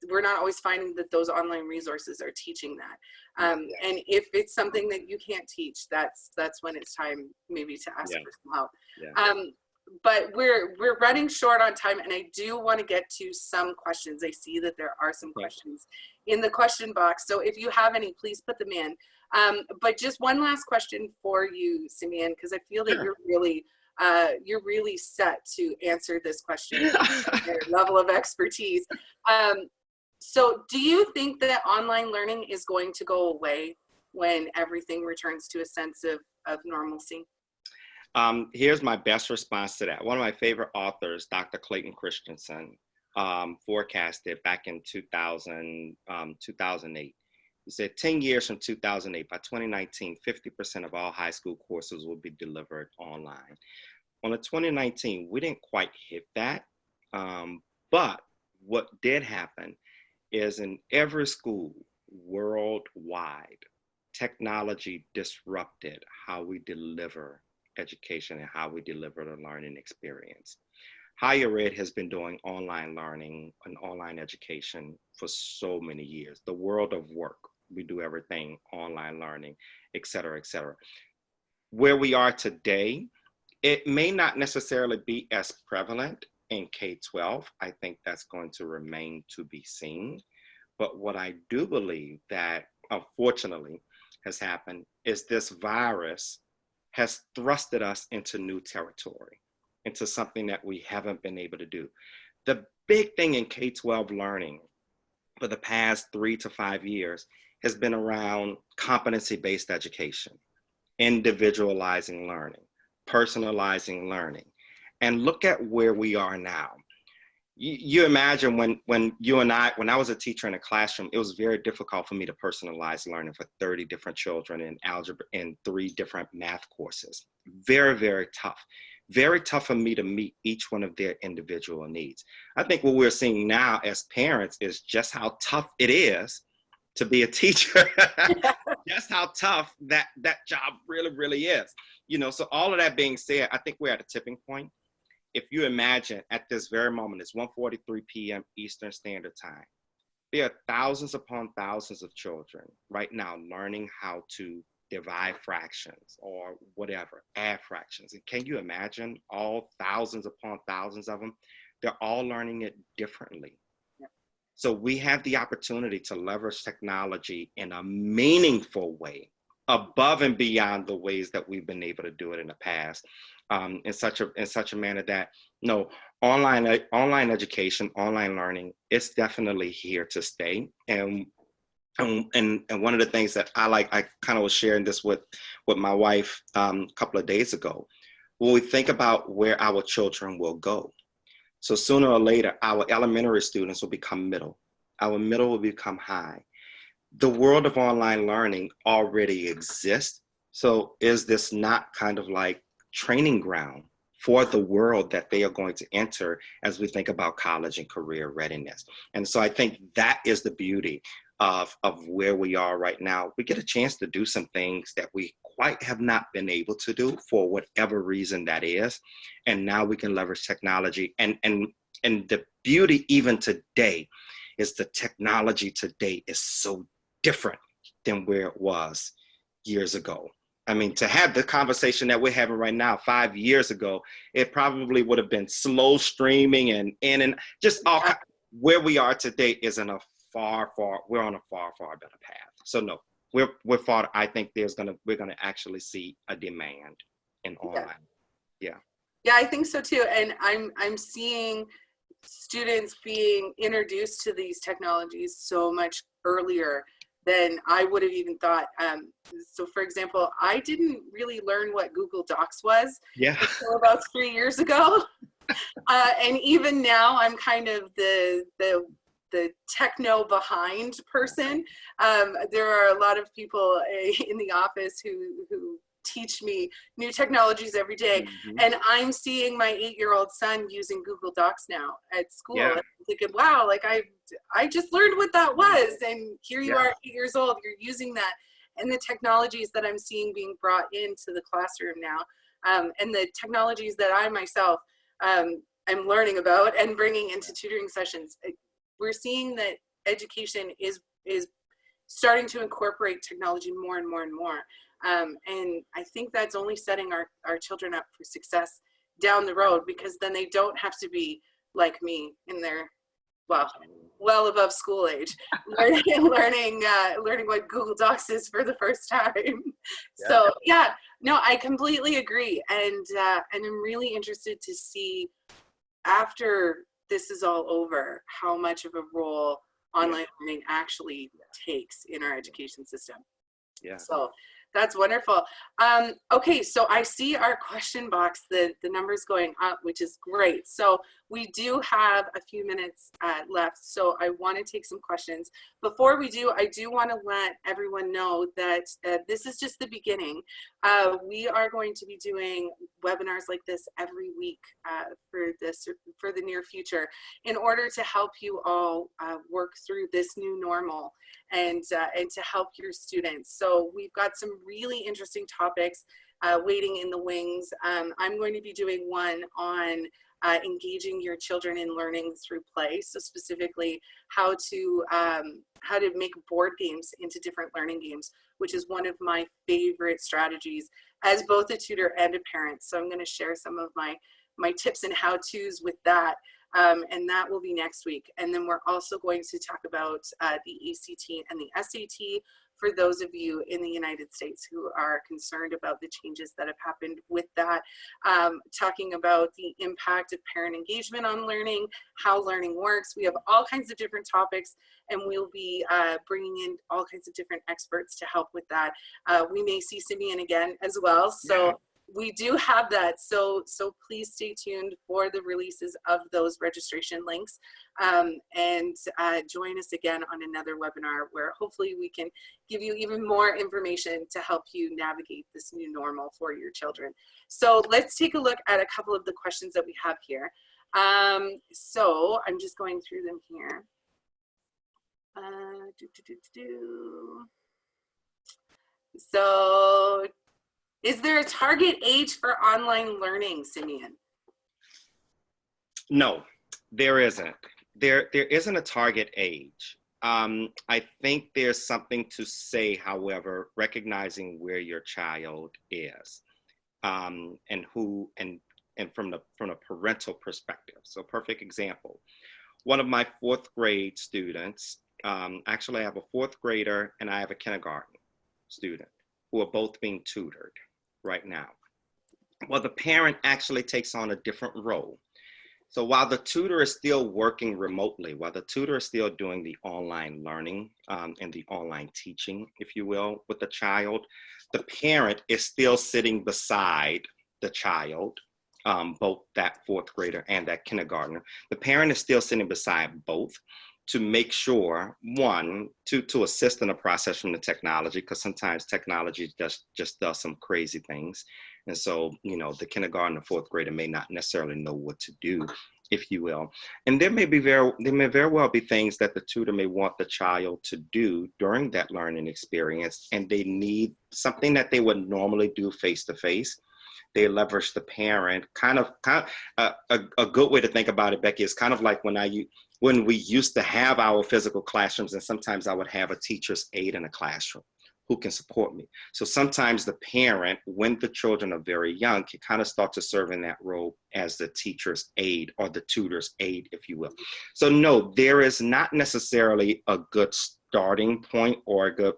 A: We're not always finding that those online resources are teaching that. And if it's something that you can't teach, that's when it's time maybe to ask for some help. but we're running short on time, and I do want to get to some questions. I see that there are some questions in the question box, so if you have any, please put them in. But just one last question for you, Simeon, because I feel that you're really set to answer this question with your level of expertise. So do you think that online learning is going to go away when everything returns to a sense of normalcy?
B: Here's my best response to that. One of my favorite authors, Dr. Clayton Christensen, forecasted back in 2008. He said 10 years from 2008, by 2019, 50% of all high school courses will be delivered online. On the 2019, we didn't quite hit that, but what did happen is in every school worldwide, technology disrupted how we deliver education and how we deliver the learning experience. Higher ed has been doing online learning and online education for so many years. The world of work, we do everything online learning, et cetera, et cetera. Where we are today, it may not necessarily be as prevalent in K-12. I think that's going to remain to be seen. But what I do believe that unfortunately has happened is this virus has thrusted us into new territory, into something that we haven't been able to do. The big thing in K-12 learning for the past 3 to 5 years has been around competency-based education, individualizing learning, personalizing learning. And look at where we are now. You imagine when I was a teacher in a classroom, it was very difficult for me to personalize learning for 30 different children in algebra and 3 different math courses. Very, very tough. Very tough for me to meet each one of their individual needs. I think what we're seeing now as parents is just how tough it is to be a teacher. Just how tough that job really, really is. You know, so all of that being said, I think we're at a tipping point. If you imagine at this very moment, it's 1:43 p.m. Eastern Standard Time. There are thousands upon thousands of children right now learning how to divide fractions or whatever, add fractions. And can you imagine all thousands upon thousands of them? They're all learning it differently. Yep. So we have the opportunity to leverage technology in a meaningful way, above and beyond the ways that we've been able to do it in the past, in such a manner that online education, online learning, it's definitely here to stay. And one of the things that I kind of was sharing this with my wife a couple of days ago. When we think about where our children will go, so sooner or later, our elementary students will become middle. Our middle will become high. The world of online learning already exists. So is this not kind of like training ground for the world that they are going to enter as we think about college and career readiness? And so I think that is the beauty of where we are right now. We get a chance to do some things that we quite have not been able to do for whatever reason that is. And now we can leverage technology. And the beauty even today is the technology today is so different than where it was years ago. I mean, to have the conversation that we're having right now, 5 years ago, it probably would have been slow streaming and just all where we are today is in a we're on a far better path. So no, we're far. I think we're gonna actually see a demand in online. Yeah,
A: I think so too. And I'm seeing students being introduced to these technologies so much earlier than I would have even thought. So for example, I didn't really learn what Google Docs was until about 3 years ago. And even now I'm kind of the techno behind person. There are a lot of people in the office who teach me new technologies every day. Mm-hmm. And I'm seeing my 8-year-old son using Google Docs now at school. Yeah. And I'm thinking, wow, like I just learned what that was. And here you are, 8 years old, you're using that. And the technologies that I'm seeing being brought into the classroom now, and the technologies that I myself am learning about and bringing into tutoring sessions. We're seeing that education is starting to incorporate technology more and more and more. And I think that's only setting our children up for success down the road, because then they don't have to be like me in their, well above school age, learning what Google Docs is for the first time.
B: Yeah.
A: So yeah, no, I completely agree, and I'm really interested to see after this is all over how much of a role online learning actually takes in our education system.
B: Yeah.
A: So that's wonderful. Okay, so I see our question box, the numbers going up, which is great. So we do have a few minutes left, so I want to take some questions. Before we do, I do want to let everyone know that this is just the beginning. We are going to be doing webinars like this every week for the near future, in order to help you all work through this new normal, and to help your students. So we've got some really interesting topics waiting in the wings. I'm going to be doing one on engaging your children in learning through play. So specifically how to make board games into different learning games, which is one of my favorite strategies as both a tutor and a parent. So I'm going to share some of my tips and how-tos with that. And that will be next week. And then we're also going to talk about the ACT and the SAT for those of you in the United States who are concerned about the changes that have happened with that. Talking about the impact of parent engagement on learning, how learning works. We have all kinds of different topics, and we'll be bringing in all kinds of different experts to help with that. We may see Simeon again as well. So we do have that, so please stay tuned for the releases of those registration links, and join us again on another webinar where hopefully we can give you even more information to help you navigate this new normal for your children. So let's take a look at a couple of the questions that we have here. So I'm just going through them here. So, is there a target age for online learning, Simeon?
B: No, there isn't. There isn't a target age. I think there's something to say, however, recognizing where your child is, and from a parental perspective. So, perfect example. One of my fourth grade students, actually I have a fourth grader and I have a kindergarten student who are both being tutored right now. Well, the parent actually takes on a different role. So while the tutor is still working remotely, while the tutor is still doing the online learning and the online teaching, if you will, with the child, the parent is still sitting beside the child, both that fourth grader and that kindergartner. The parent is still sitting beside both to make sure, one, to assist in the process from the technology, because sometimes technology just does some crazy things. And so, the kindergarten or fourth grader may not necessarily know what to do, if you will. And there may very well be things that the tutor may want the child to do during that learning experience, and they need something that they would normally do face-to-face. They leverage the parent. A good way to think about it, Becky, is kind of like when we used to have our physical classrooms, and sometimes I would have a teacher's aide in a classroom who can support me. So sometimes the parent, when the children are very young, can kind of start to serve in that role as the teacher's aide or the tutor's aide, if you will. So no, there is not necessarily a good starting point or a good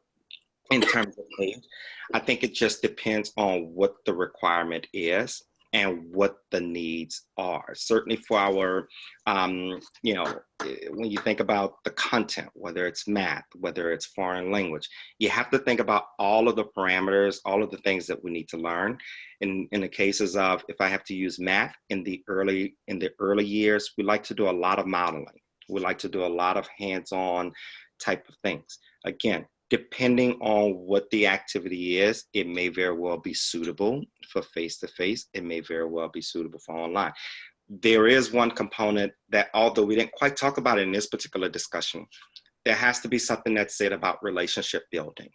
B: in terms of age. I think it just depends on what the requirement is and what the needs are. Certainly for our, when you think about the content, whether it's math, whether it's foreign language, you have to think about all of the parameters, all of the things that we need to learn. In the cases of, if I have to use math in the early years, we like to do a lot of modeling. We like to do a lot of hands-on type of things. Again, depending on what the activity is, it may very well be suitable for face-to-face. It may very well be suitable for online. There is one component that, although we didn't quite talk about it in this particular discussion, there has to be something that's said about relationship building,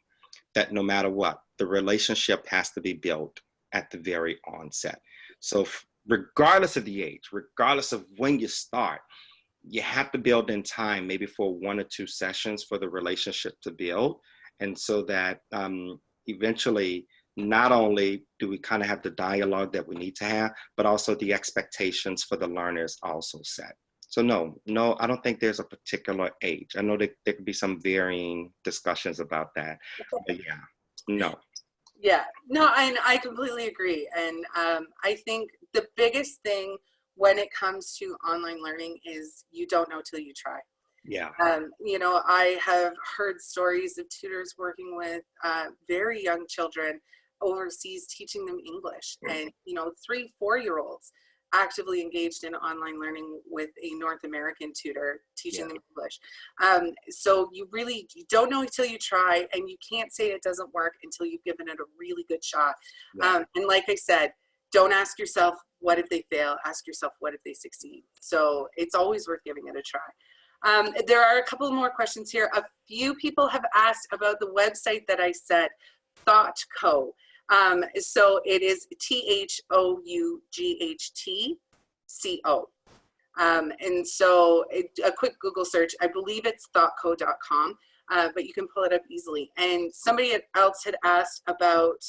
B: that no matter what, the relationship has to be built at the very onset. So regardless of the age, regardless of when you start, you have to build in time, maybe for 1 or 2 sessions for the relationship to build. And so that eventually not only do we kind of have the dialogue that we need to have, but also the expectations for the learners also set. So no, I don't think there's a particular age. I know that there could be some varying discussions about that, but yeah, no.
A: Yeah, no, I completely agree. And I think the biggest thing when it comes to online learning is you don't know till you try.
B: Yeah.
A: You know, I have heard stories of tutors working with very young children overseas, teaching them English, and, you know, 3-4-year-olds actively engaged in online learning with a North American tutor teaching them English. So you don't know until you try, and you can't say it doesn't work until you've given it a really good shot. And like I said, don't ask yourself, what if they fail? Ask yourself, what if they succeed? So it's always worth giving it a try. There are a couple more questions here. A few people have asked about the website that I set, ThoughtCo. So it is THOUGHTCO. And so a quick Google search, I believe it's thoughtco.com, but you can pull it up easily. And somebody else had asked about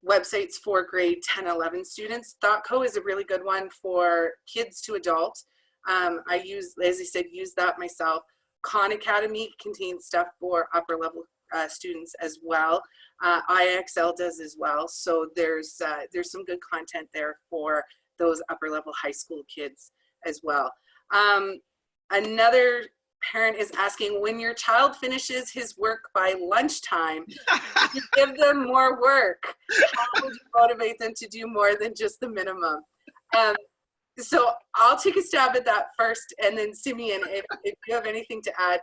A: websites for grade 10, 11 students. ThoughtCo is a really good one for kids to adults. I use, as I said, use that myself. Khan Academy contains stuff for upper level students as well. IXL does as well. So there's some good content there for those upper level high school kids as well. Another parent is asking, when your child finishes his work by lunchtime, you give them more work. How would you motivate them to do more than just the minimum? So I'll take a stab at that first, and then Simeon, if you have anything to add.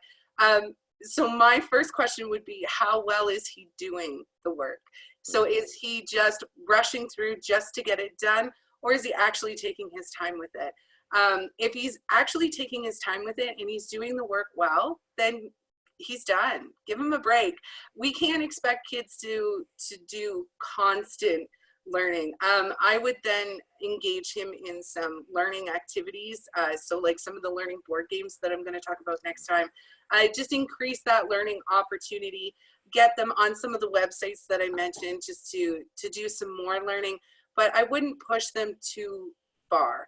A: So my first question would be, how well is he doing the work? So is he just rushing through just to get it done, or is he actually taking his time with it? If he's actually taking his time with it and he's doing the work well, then he's done. Give him a break. We can't expect kids to do constant learning. I would then engage him in some learning activities. So like some of the learning board games that I'm going to talk about next time. Just increase that learning opportunity, get them on some of the websites that I mentioned just to do some more learning, but I wouldn't push them too far.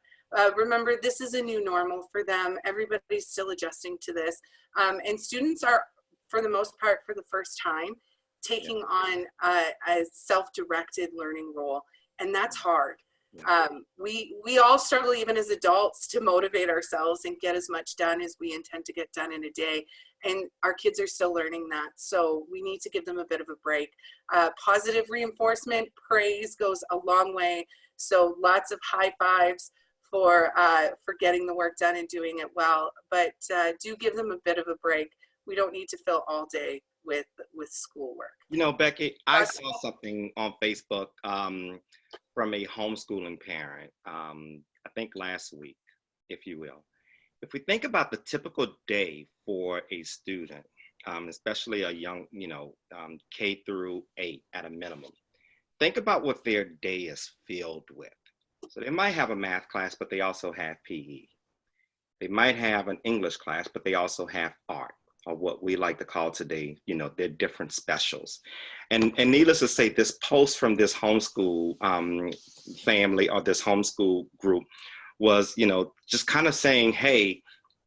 A: Remember, this is a new normal for them. Everybody's still adjusting to this. And students are, for the most part, for the first time, taking on a self-directed learning role, and that's hard. We all struggle, even as adults, to motivate ourselves and get as much done as we intend to get done in a day, and our kids are still learning that, so we need to give them a bit of a break. Positive reinforcement, praise goes a long way, so lots of high fives for getting the work done and doing it well, but do give them a bit of a break. We don't need to fill all day with schoolwork.
B: You know, Becky, I saw something on Facebook from a homeschooling parent, I think last week, if you will. If we think about the typical day for a student, especially a young, K through 8 at a minimum, think about what their day is filled with. So they might have a math class, but they also have PE. They might have an English class, but they also have art, or what we like to call today, their different specials. And needless to say, this post from this homeschool family, or this homeschool group, was, just kind of saying, hey,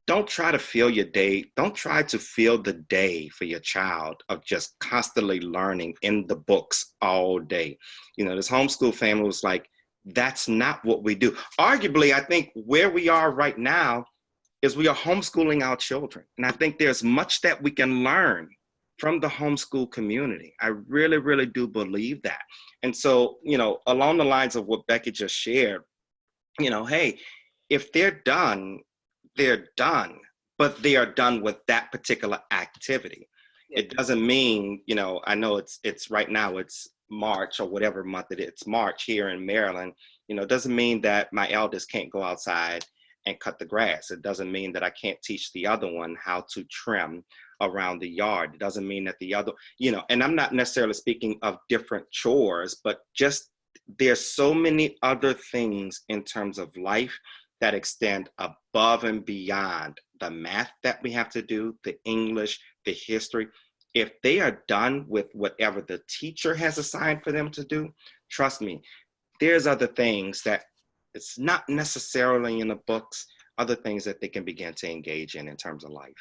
B: don't try to fill your day. Don't try to fill the day for your child of just constantly learning in the books all day. This homeschool family was like, that's not what we do. Arguably, I think where we are right now is we are homeschooling our children. And I think there's much that we can learn from the homeschool community. I really, really do believe that. And so, along the lines of what Becky just shared, hey, if they're done, but they are done with that particular activity. Yeah. It doesn't mean, I know it's right now, it's March or whatever month it's March here in Maryland. It doesn't mean that my eldest can't go outside and cut the grass. It doesn't mean that I can't teach the other one how to trim around the yard. It doesn't mean that the other, and I'm not necessarily speaking of different chores, but just there's so many other things in terms of life that extend above and beyond the math that we have to do, the English, the history. if they are done with whatever the teacher has assigned for them to do, trust me, there's other things that it's not necessarily in the books, other things that they can begin to engage in terms of life.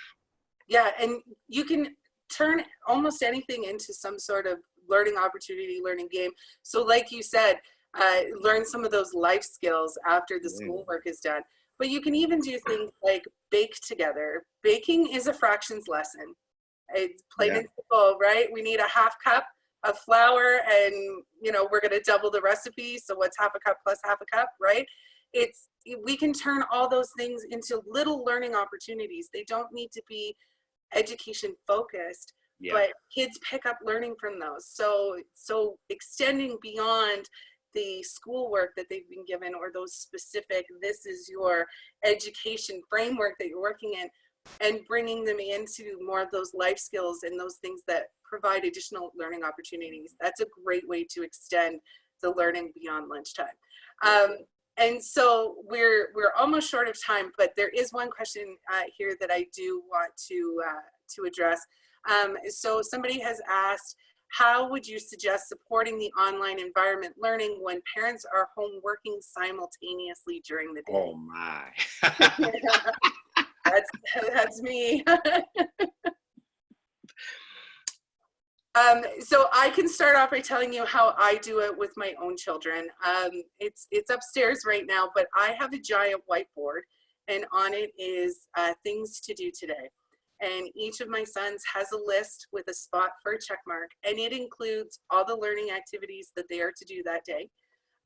A: Yeah, and you can turn almost anything into some sort of learning opportunity, learning game. So like you said, learn some of those life skills after the schoolwork is done. But you can even do things like bake together. Baking is a fractions lesson. It's plain and simple, right? We need a half cup of flour, and you know, we're going to double the recipe. So what's half a cup plus half a cup, right? We can turn all those things into little learning opportunities. They don't need to be education focused, but kids pick up learning from those. So extending beyond the schoolwork that they've been given, or those specific, this is your education framework that you're working in, and bringing them into more of those life skills and those things that provide additional learning opportunities. That's a great way to extend the learning beyond lunchtime. And so we're almost short of time, but there is one question here that I do want to address. So somebody has asked, how would you suggest supporting the online environment learning when parents are home working simultaneously during the day?
B: Oh my.
A: That's me. So I can start off by telling you how I do it with my own children. It's upstairs right now, but I have a giant whiteboard, and on it is things to do today. And each of my sons has a list with a spot for a check mark, and it includes all the learning activities that they are to do that day.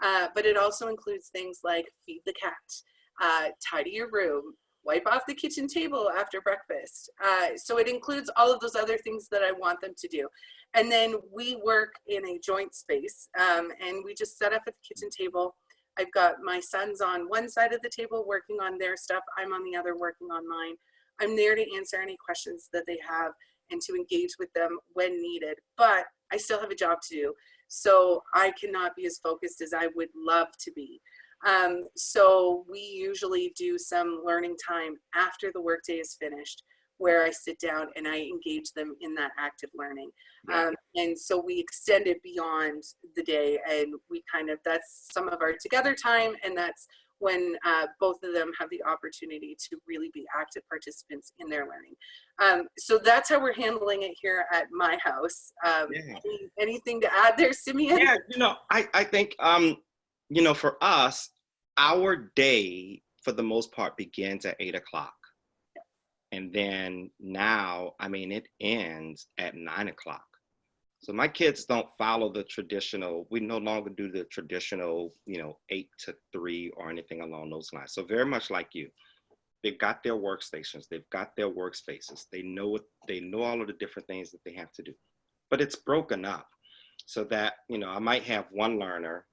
A: But it also includes things like feed the cat, tidy your room, wipe off the kitchen table after breakfast. So it includes all of those other things that I want them to do. And then we work in a joint space, and we just set up at the kitchen table. I've got my sons on one side of the table working on their stuff. I'm on the other working on mine. I'm there to answer any questions that they have and to engage with them when needed, but I still have a job to do. So I cannot be as focused as I would love to be. So we usually do some learning time after the workday is finished, where I sit down and I engage them in that active learning. And so we extend it beyond the day, and we that's some of our together time, and that's when both of them have the opportunity to really be active participants in their learning. So that's how we're handling it here at my house. Anything to add there, Simeon?
B: Yeah, I think, for us, our day, for the most part, begins at 8 o'clock. And then now, it ends at 9 o'clock. So my kids don't follow the traditional, we no longer do the traditional, 8 to 3 or anything along those lines. So very much like you, they've got their workstations, they've got their workspaces. They know all of the different things that they have to do, but it's broken up so that, I might have one learner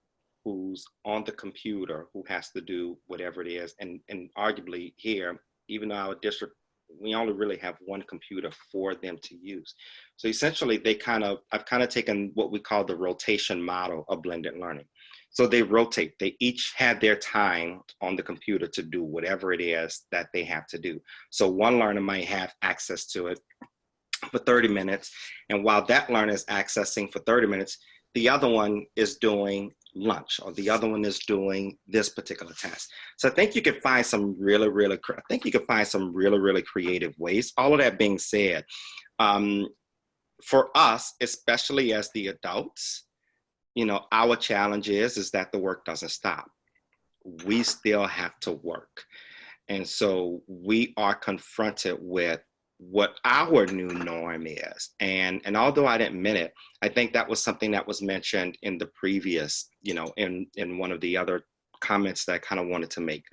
B: who's on the computer who has to do whatever it is. And arguably here, even though our district, we only really have one computer for them to use. So essentially I've kind of taken what we call the rotation model of blended learning. So they rotate, they each had their time on the computer to do whatever it is that they have to do. So one learner might have access to it for 30 minutes. And while that learner is accessing for 30 minutes, the other one is doing lunch, or the other one is doing this particular task. So I think you can find some really creative ways. All of that being said, for us, especially as the adults, our challenge is that the work doesn't stop. We still have to work. And so we are confronted with what our new norm is. And although I didn't admit it, I think that was something that was mentioned in the previous, in one of the other comments that I kind of wanted to make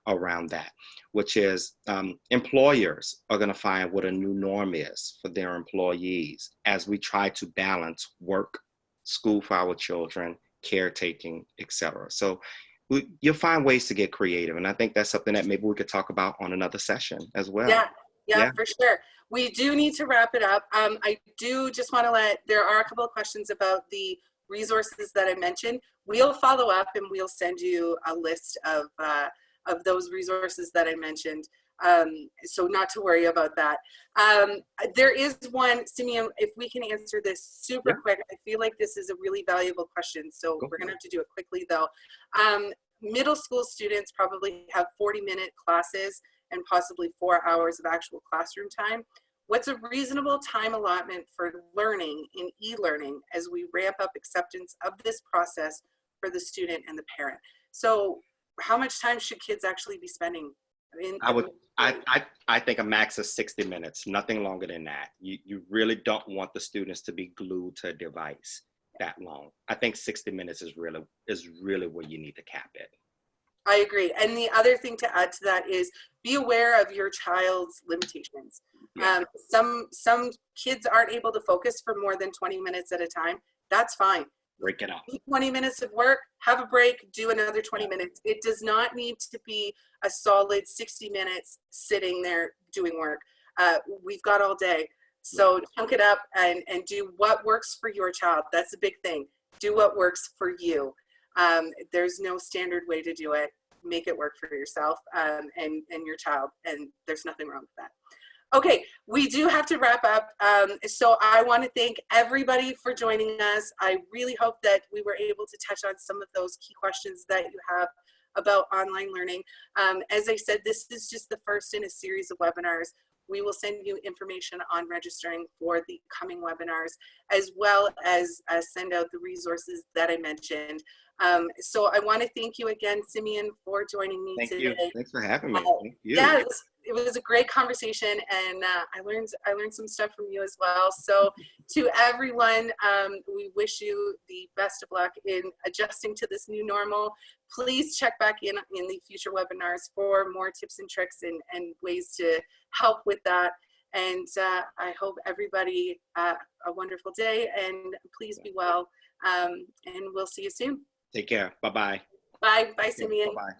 B: around that, which is employers are going to find what a new norm is for their employees as we try to balance work, school for our children, caretaking, etc. So you'll find ways to get creative. And I think that's something that maybe we could talk about on another session as well.
A: Yeah, for sure. We do need to wrap it up. I do just want to there are a couple of questions about the resources that I mentioned. We'll follow up and we'll send you a list of those resources that I mentioned. So not to worry about that. There is one, Simeon, if we can answer this super quick. I feel like this is a really valuable question, so we're gonna have to do it quickly though. Middle school students probably have 40-minute classes and possibly 4 hours of actual classroom time. What's a reasonable time allotment for learning in e-learning as we ramp up acceptance of this process for the student and the parent? So how much time should kids actually be spending?
B: I think a max of 60 minutes, nothing longer than that. You really don't want the students to be glued to a device that long. I think 60 minutes is really where you need to cap it.
A: I agree. And the other thing to add to that is be aware of your child's limitations.
B: Yeah.
A: Some kids aren't able to focus for more than 20 minutes at a time. That's fine.
B: Break it up. 20
A: minutes of work, have a break, do another 20 minutes. It does not need to be a solid 60 minutes sitting there doing work. We've got all day. So chunk it up and do what works for your child. That's a big thing. Do what works for you. There's no standard way to do it. Make it work for yourself and your child, and there's nothing wrong with that. Okay, we do have to wrap up. So I want to thank everybody for joining us. I really hope that we were able to touch on some of those key questions that you have about online learning. As I said, this is just the first in a series of webinars. We will send you information on registering for the coming webinars, as well as send out the resources that I mentioned. So I want to thank you again, Simeon, for joining me today.
B: Thank you. Thanks for having me. Thank you.
A: Yeah, it was a great conversation, and I learned some stuff from you as well. So to everyone, we wish you the best of luck in adjusting to this new normal. Please check back in the future webinars for more tips and tricks and ways to help with that. And I hope everybody a wonderful day, and please be well. And we'll see you soon.
B: Take care. Bye-bye.
A: Bye. Bye, Simeon.
B: Bye-bye.